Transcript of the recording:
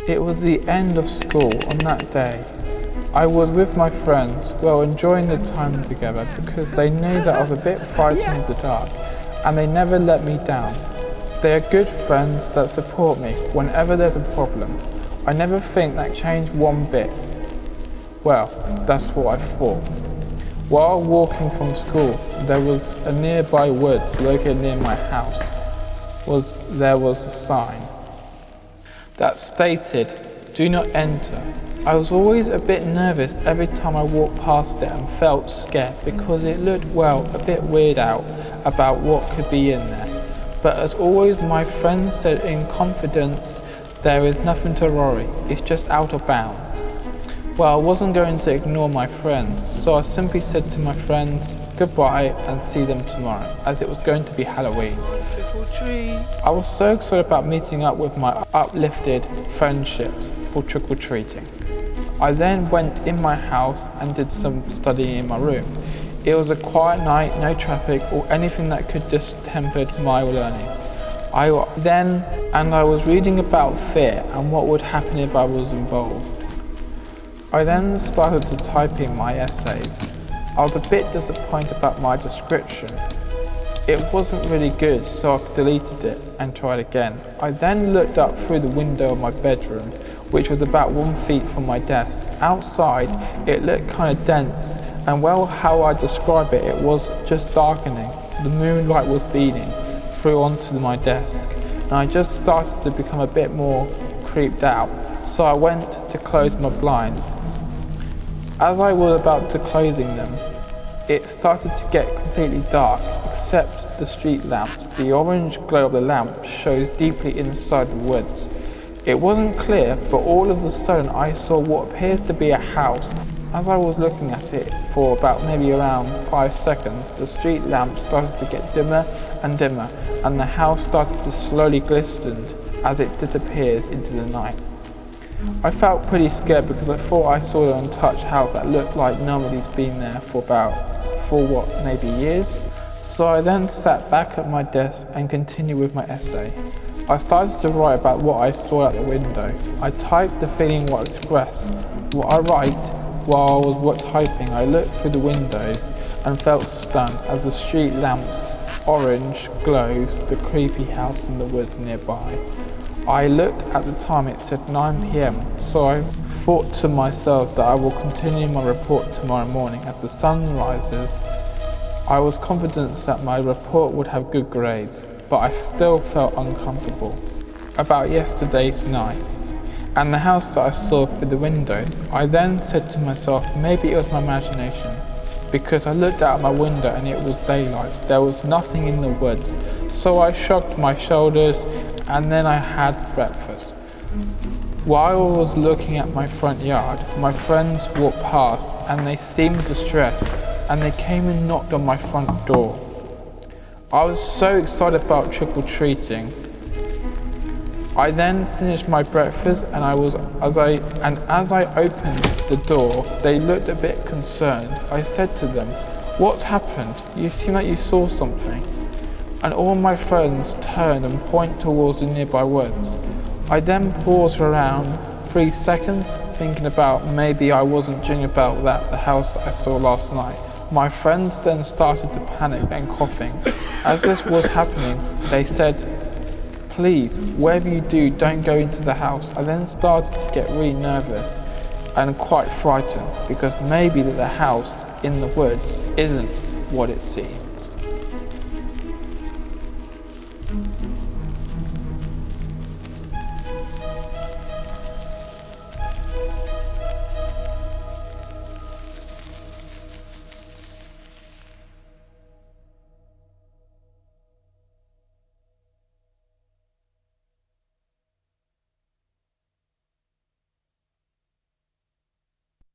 It was the end of school on that day. I was with my friends, enjoying the time together because they knew that I was a bit frightened in the dark and they never let me down. They are good friends that support me whenever there's a problem. I never think that changed one bit. Well, that's what I thought. While walking from school, there was a nearby woods located near my house. There was a sign that stated, "Do not enter." I was always a bit nervous every time I walked past it and felt scared because it looked, a bit weird out about what could be in there. But as always, my friends said in confidence, there is nothing to worry, it's just out of bounds. Well, I wasn't going to ignore my friends, so I simply said to my friends, goodbye and see them tomorrow, as it was going to be Halloween. Trick or treat. I was so excited about meeting up with my uplifted friendships for trick or treating. I then went in my house and did some studying in my room. It was a quiet night, no traffic or anything that could distemper my learning. I was reading about fear and what would happen if I was involved. I then started to type in my essays. I was a bit disappointed about my description. It wasn't really good, so I deleted it and tried again. I then looked up through the window of my bedroom, which was about 1 feet from my desk. Outside, it looked kind of dense, and how I describe it, it was just darkening. The moonlight was beaming through onto my desk, and I just started to become a bit more creeped out, so I went to close my blinds. As I was about to closing them, it started to get completely dark, except the street lamps. The orange glow of the lamp shows deeply inside the woods. It wasn't clear, but all of a sudden I saw what appears to be a house. As I was looking at it for about maybe around 5 seconds, the street lamp started to get dimmer and dimmer, and the house started to slowly glisten as it disappears into the night. I felt pretty scared because I thought I saw an untouched house that looked like nobody's been there for maybe years. So I then sat back at my desk and continued with my essay. I started to write about what I saw out the window. I typed the feeling what I expressed. What I write while I was typing, I looked through the windows and felt stunned as the street lamp's orange glows the creepy house in the woods nearby. I looked at the time, it said 9 p.m, so I thought to myself that I will continue my report tomorrow morning as the sun rises. I was confident that my report would have good grades, but I still felt uncomfortable about yesterday's night and the house that I saw through the windows. I then said to myself, maybe it was my imagination, because I looked out my window and it was daylight. There was nothing in the woods, so I shrugged my shoulders and then I had breakfast. While I was looking at my front yard, my friends walked past and they seemed distressed, and they came and knocked on my front door. I was so excited about trick-or-treating. I then finished my breakfast and as I opened the door, they looked a bit concerned. I said to them, "What's happened? You seem like you saw something." And all my friends turned and pointed towards the nearby woods. I then paused for around 3 seconds, thinking about maybe I wasn't dreaming about the house that I saw last night. My friends then started to panic and coughing. As this was happening, they said, "Please, wherever you do, don't go into the house." I then started to get really nervous and quite frightened because maybe the house in the woods isn't what it seems.